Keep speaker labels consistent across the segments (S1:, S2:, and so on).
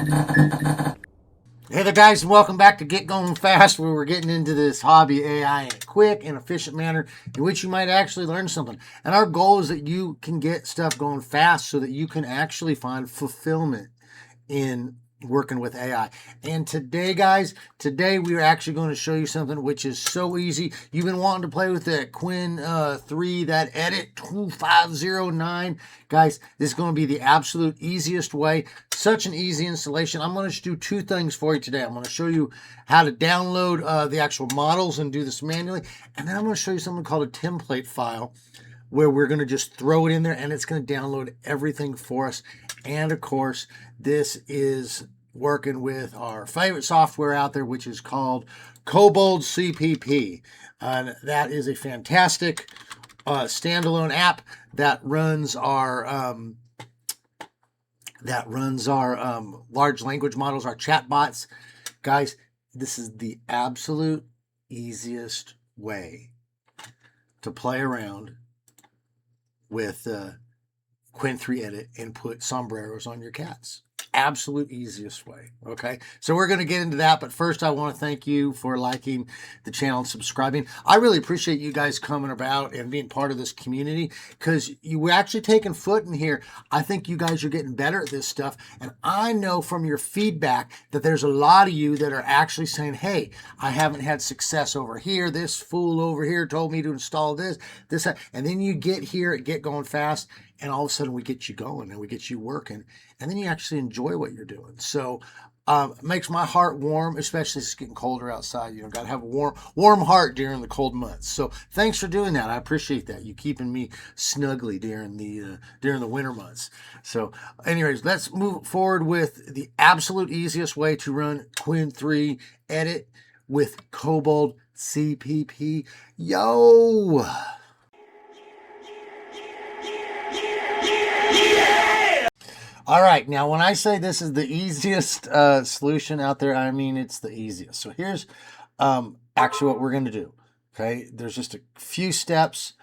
S1: Hey there, guys, and welcome back to Get Going Fast, where we're getting into this hobby AI in a quick and efficient manner in which you might actually learn something. And our goal is that you can get stuff going fast so that you can actually find fulfillment in working with AI. And today, guys, we're actually going to show you something which is so easy. You've been wanting to play with that Qwen 3, that Edit 2509. Guys, this is going to be the absolute easiest way. Such an easy installation. I'm going to do two things for you today. I'm going to show you how to download the actual models and do this manually. And then I'm going to show you something called a template file, where we're going to just throw it in there and it's going to download everything for us. And of course, this is working with our favorite software out there, which is called KoboldCPP. That is a fantastic standalone app that runs our large language models, our chatbots. Guys, this is the absolute easiest way to play around with Qwen 3 Edit and put sombreros on your cats. Absolute easiest way. Okay, so we're going to get into that, but first I want to thank you for liking the channel and subscribing. I really appreciate you guys coming about and being part of this community, because you were actually taking foot in here. I think you guys are getting better at this stuff, and I know from your feedback that there's a lot of you that are actually saying, hey, I haven't had success over here, this fool over here told me to install this, and then you get here at Get Going Fast, and all of a sudden we get you going and we get you working, and then you actually enjoy what you're doing. So it makes my heart warm, especially as it's getting colder outside. You know, got to have a warm heart during the cold months. So thanks for doing that. I appreciate that. You keeping me snugly during the winter months. So anyways, let's move forward with the absolute easiest way to run Qwen 3 Edit with KoboldCPP. Yo! All right, now when I say this is the easiest solution out there, I mean it's the easiest. So here's actually what we're going to do. Okay, there's just a few steps.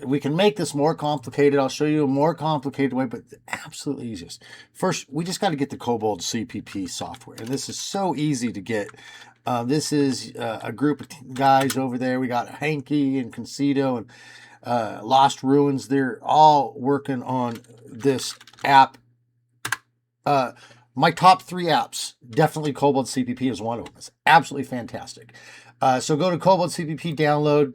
S1: We can make this more complicated. I'll show you a more complicated way, but the absolutely easiest. First, we just got to get the KoboldCPP software, and this is so easy to get. This is a group of guys over there. We got Hanky and Concito and Lost Ruins. They're all working on this app. My top 3 apps, definitely KoboldCPP is one of them. It's absolutely fantastic. So go to KoboldCPP download,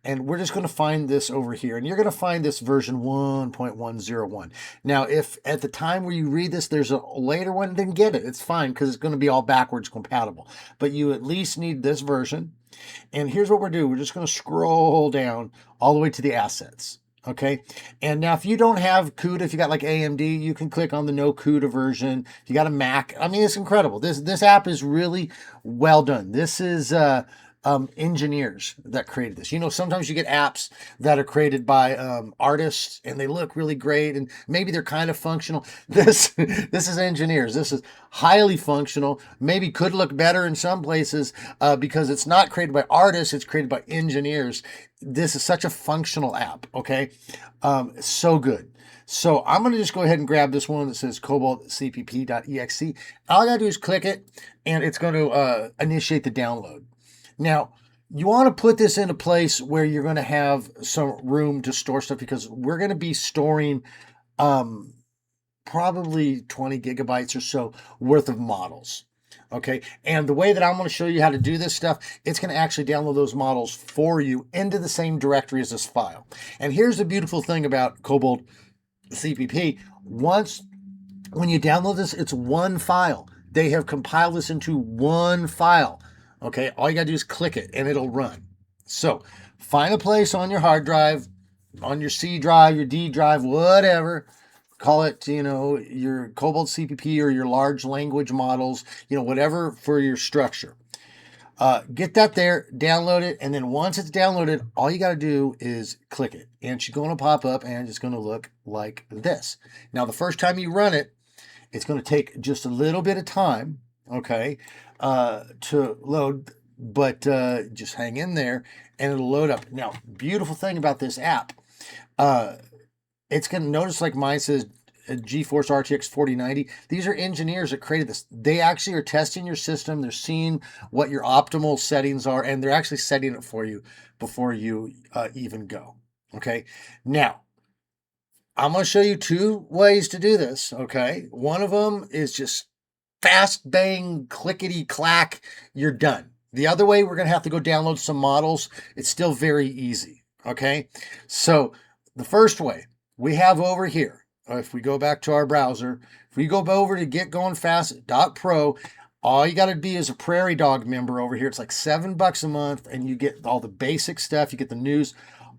S1: and we're just going to find this over here. And you're going to find this version 1.101. Now, if at the time where you read this, there's a later one, then get it. It's fine, because it's going to be all backwards compatible. But you at least need this version. And here's what we're doing. We're just going to scroll down all the way to the assets. Okay, and now if you don't have CUDA, if you got like AMD, you can click on the no CUDA version. If you got a Mac, I mean, it's incredible. This app is really well done. This is engineers that created this. You know, sometimes you get apps that are created by artists and they look really great and maybe they're kind of functional. This is engineers. This is highly functional. Maybe could look better in some places because it's not created by artists, it's created by engineers. This is such a functional app, okay? So good. So I'm going to just go ahead and grab this one that says KoboldCPP.exe. All I got to do is click it, and it's going to initiate the download. Now, you want to put this in a place where you're going to have some room to store stuff, because we're going to be storing probably 20 gigabytes or so worth of models. Okay, and the way that I'm going to show you how to do this stuff, it's going to actually download those models for you into the same directory as this file. And here's the beautiful thing about KoboldCPP. When you download this, it's one file. They have compiled this into one file. Okay, all you got to do is click it and it'll run. So find a place on your hard drive, on your C drive, your D drive, whatever. Call it, you know, your KoboldCPP or your large language models, you know, whatever for your structure. Get that there, download it, and then once it's downloaded, all you got to do is click it. And it's going to pop up, and it's going to look like this. Now, the first time you run it, it's going to take just a little bit of time, okay, to load, but just hang in there, and it'll load up. Now, beautiful thing about this app, it's going to notice, like mine says GeForce RTX 4090. These are engineers that created this. They actually are testing your system. They're seeing what your optimal settings are, and they're actually setting it for you before you even go. Okay. Now, I'm going to show you 2 ways to do this. Okay. One of them is just fast bang, clickety clack, you're done. The other way, we're going to have to go download some models. It's still very easy. Okay. So the first way we have over here, if we go back to our browser, if we go over to getgoingfast.pro, all you got to be is a Prairie Dog member over here. It's like $7 a month, and you get all the basic stuff. You get the news.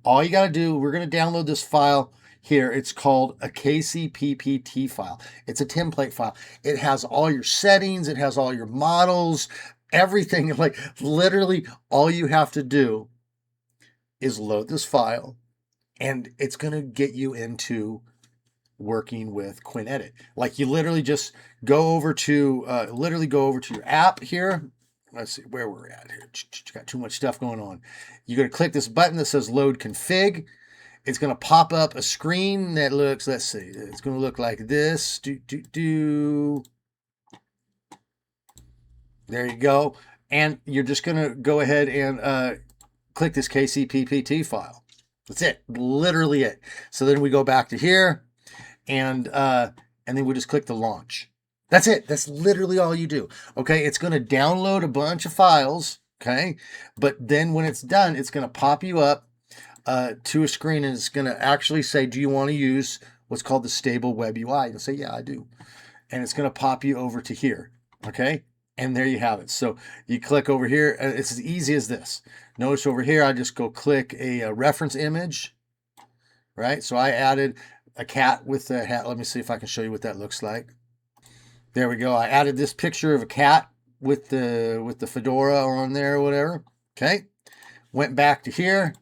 S1: All you got to do, we're going to download this file here. It's called a KCPPT file. It's a template file. It has all your settings. It has all your models, everything. Like literally all you have to do is load this file, and it's going to get you into working with Qwen Edit. Like you literally just go over to your app here. Let's see where we're at here. Got too much stuff going on. You're going to click this button that says load config. It's going to pop up a screen that looks, let's see, it's going to look like this. There you go. And you're just going to go ahead and click this KCPPT file. That's it. Literally it. So then we go back to here, and then we just click the launch. That's it. That's literally all you do. Okay. It's going to download a bunch of files. Okay. But then when it's done, it's going to pop you up to a screen, and it's going to actually say, do you want to use what's called the stable web UI? You'll say, yeah, I do. And it's going to pop you over to here. Okay. And there you have it. So you click over here, and it's as easy as this. Notice over here, I just go click a reference image, right? So I added a cat with a hat. Let me see if I can show you what that looks like. There we go. I added this picture of a cat with the fedora on there or whatever. Okay. Went back to here.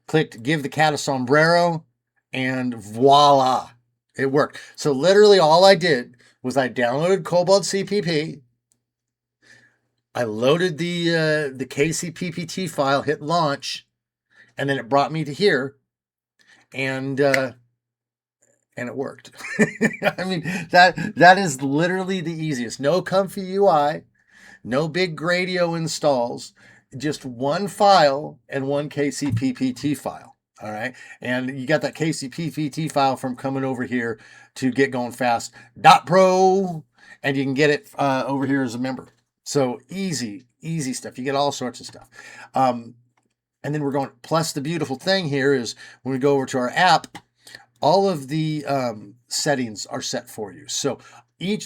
S1: Clicked give the cat a sombrero, and voila, it worked. So literally all I did was I downloaded KoboldCPP. I loaded the KCPPT file, hit launch, and then it brought me to here, and it worked. I mean, that is literally the easiest. No comfy UI, no big Gradio installs, just one file and one KCPPT file. All right. And you got that KCPPT file from coming over here to getgoingfast.pro, and you can get it over here as a member. So easy stuff. You get all sorts of stuff. And then we're going, plus the beautiful thing here is when we go over to our app, all of the settings are set for you. So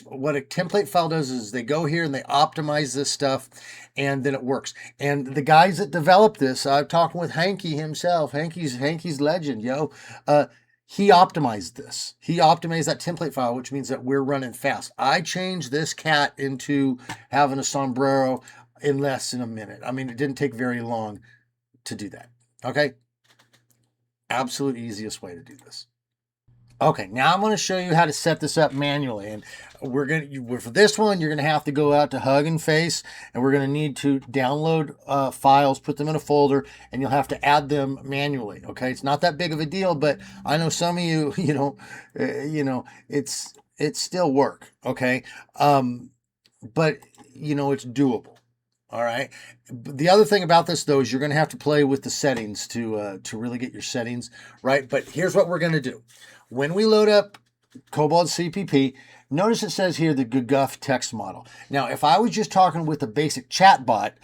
S1: what a template file does is they go here and they optimize this stuff, and then it works. And the guys that developed this, I'm talking with Hanky himself. Hanky's legend, yo. He optimized this. He optimized that template file, which means that we're running fast. I changed this cat into having a sombrero in less than a minute. I mean, it didn't take very long to do that. Okay. Absolute easiest way to do this. Okay, now I'm going to show you how to set this up manually, and for this one, you're going to have to go out to Hugging Face, and we're going to need to download files, put them in a folder, and you'll have to add them manually. Okay, it's not that big of a deal, but I know some of you, it's still work. Okay, but it's doable. All right. The other thing about this, though, is you're going to have to play with the settings to really get your settings right. But here's what we're going to do. When we load up KoboldCPP, notice it says here the GGUF text model. Now, if I was just talking with a basic chat bot,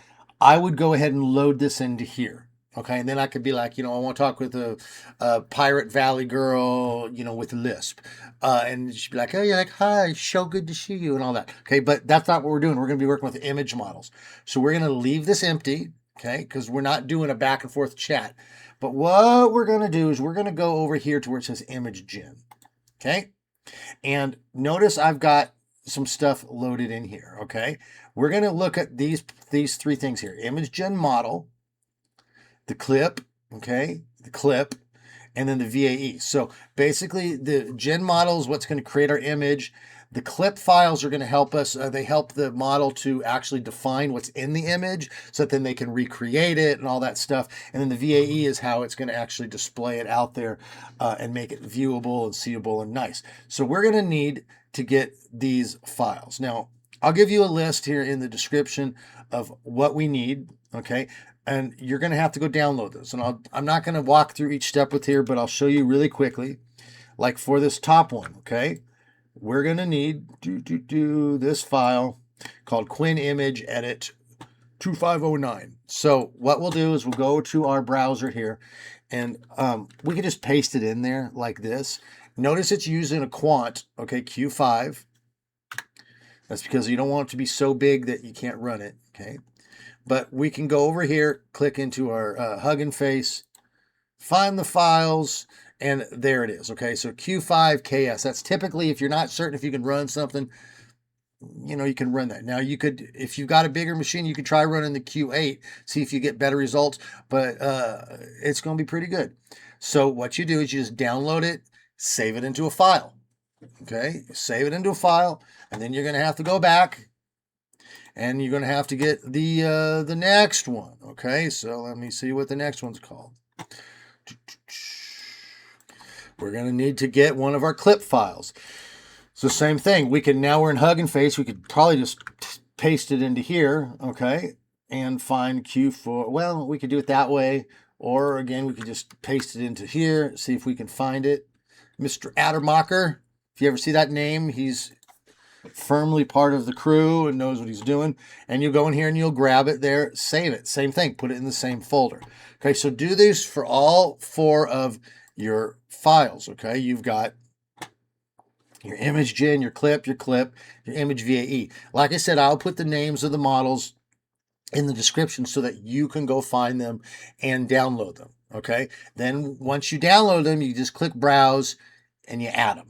S1: I would go ahead and load this into here. Okay, and then I could be like, I want to talk with a Pirate Valley girl, with Lisp. And she'd be like, oh, you're like, hi, so good to see you and all that. Okay, but that's not what we're doing. We're going to be working with image models. So we're going to leave this empty, okay, because we're not doing a back and forth chat. But what we're going to do is we're going to go over here to where it says image gen, okay? And notice I've got some stuff loaded in here, okay? We're going to look at these 3 things here. Image gen model, the clip, okay, and then the VAE. So basically the gen model is what's going to create our image. The clip files are going to help us. They help the model to actually define what's in the image so that then they can recreate it and all that stuff. And then the VAE is how it's going to actually display it out there and make it viewable and seeable and nice. So we're going to need to get these files. Now, I'll give you a list here in the description of what we need, okay? And you're going to have to go download this. And I'm not going to walk through each step with here, but I'll show you really quickly. Like for this top one, okay? We're going to need this file called Qwen image edit 2509. So what we'll do is we'll go to our browser here, and we can just paste it in there like this. Notice it's using a quant, okay, Q5. That's because you don't want it to be so big that you can't run it, okay? But we can go over here, click into our Hugging Face, find the files, and there it is, okay? So Q5KS, that's typically, if you're not certain if you can run something, you know, you can run that. Now you could, if you've got a bigger machine, you could try running the Q8, see if you get better results, but it's going to be pretty good. So what you do is you just download it, save it into a file, okay? Save it into a file, and then you're going to have to go back, and you're going to have to get the next one, okay? So let me see what the next one's called. We're going to need to get one of our clip files. So same thing. We can, now we're in Hugging Face, we could probably just paste it into here, okay? And find Q4. Well, we could do it that way. Or again, we could just paste it into here, see if we can find it. Mr. Addermacher, if you ever see that name, he's firmly part of the crew and knows what he's doing. And you'll go in here and you'll grab it there, save it. Same thing, put it in the same folder. Okay, so do this for all 4 of your files, okay? You've got your image gen, your clip, your image VAE. Like I said, I'll put the names of the models in the description so that you can go find them and download them, okay? Then once you download them, you just click browse and you add them.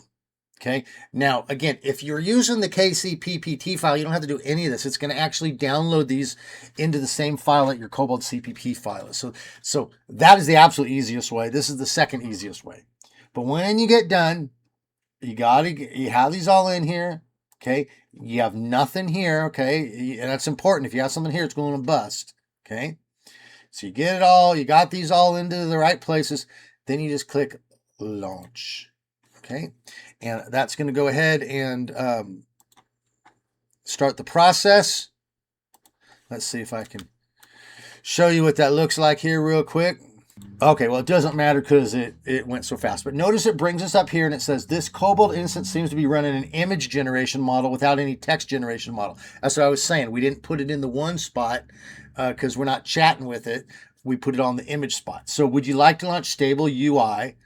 S1: Okay. Now, again, if you're using the KCPPT file, you don't have to do any of this. It's going to actually download these into the same file that your KoboldCPP file is. So that is the absolute easiest way. This is the second easiest way. But when you get done, you have these all in here. Okay. You have nothing here. Okay. And that's important. If you have something here, it's going to bust. Okay. So you get it all. You got these all into the right places. Then you just click launch. Okay, and that's going to go ahead and start the process. Let's see if I can show you what that looks like here real quick. Okay, well, it doesn't matter because it went so fast. But notice it brings us up here and it says, this Kobold instance seems to be running an image generation model without any text generation model. That's what I was saying. We didn't put it in the one spot because we're not chatting with it. We put it on the image spot. So would you like to launch stable UI?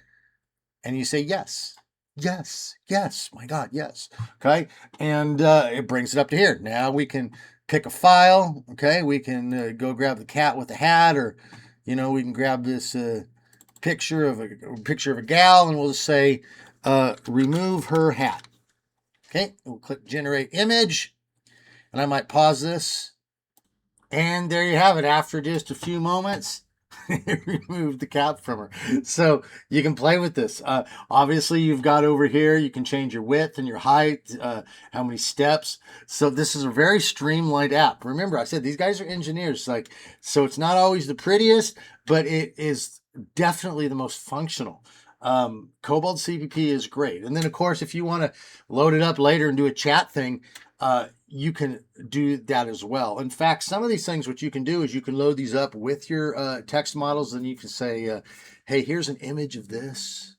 S1: And you say yes. Yes, my God, yes. Okay, and it brings it up to here. Now we can pick a file. Okay, we can go grab the cat with the hat, or you know, we can grab this picture of a gal, and we'll just say remove her hat. Okay, we'll click generate image, and I might pause this, and there you have it. After just a few moments, remove the cap from her. So you can play with this. Obviously, you've got over here, you can change your width and your height, how many steps. So this is a very streamlined app. Remember, I said these guys are engineers. So it's not always the prettiest, but it is definitely the most functional. KoboldCPP is great. And then, of course, if you want to load it up later and do a chat thing, you can do that as well. In fact, some of these things, what you can do is you can load these up with your text models, and you can say, hey, here's an image of this.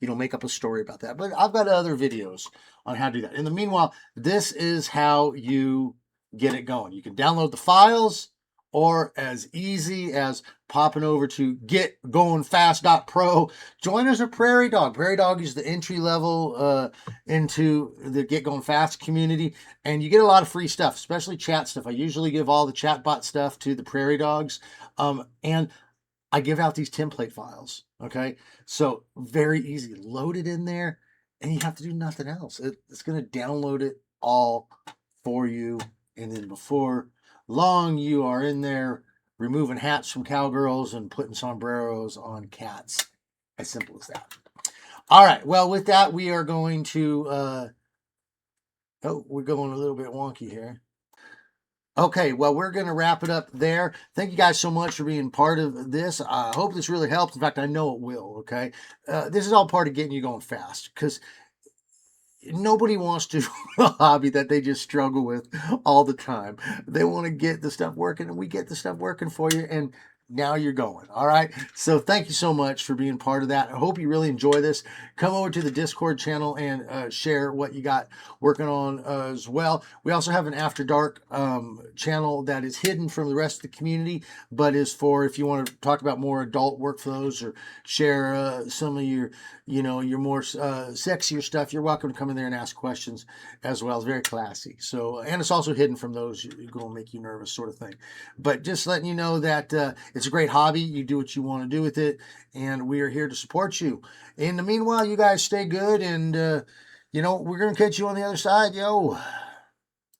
S1: You know, make up a story about that. But I've got other videos on how to do that. In the meanwhile, this is how you get it going. You can download the files, or as easy as popping over to getgoingfast.pro. Join as a Prairie Dog. Prairie Dog is the entry level into the Get Going Fast community, and you get a lot of free stuff, especially chat stuff. I usually give all the chatbot stuff to the Prairie Dogs, and I give out these template files. Okay, so very easy. Load it in there, and you have to do nothing else. It's going to download it all for you, and then before long, you are in there removing hats from cowgirls and putting sombreros on cats. As simple as that. All right. Well, with that, we are going to Oh, we're going a little bit wonky here. Okay, well, we're going to wrap it up there. Thank you guys so much for being part of this. I hope this really helps. In fact, I know it will, okay? This is all part of getting you going fast because nobody wants to a hobby that they just struggle with all the time. They want to get the stuff working, and we get the stuff working for you, and now you're going. All right. So thank you so much for being part of that. I hope you really enjoy this. Come over to the Discord channel and share what you got working on as well. We also have an After Dark channel that is hidden from the rest of the community, but is for if you want to talk about more adult workflows or share some of your, your more sexier stuff. You're welcome to come in there and ask questions as well. It's very classy. So, and it's also hidden from those who are going to make you nervous, sort of thing. But just letting you know that it's a great hobby. You do what you want to do with it, and we are here to support you. In the meanwhile, you guys stay good, and we're going to catch you on the other side, yo.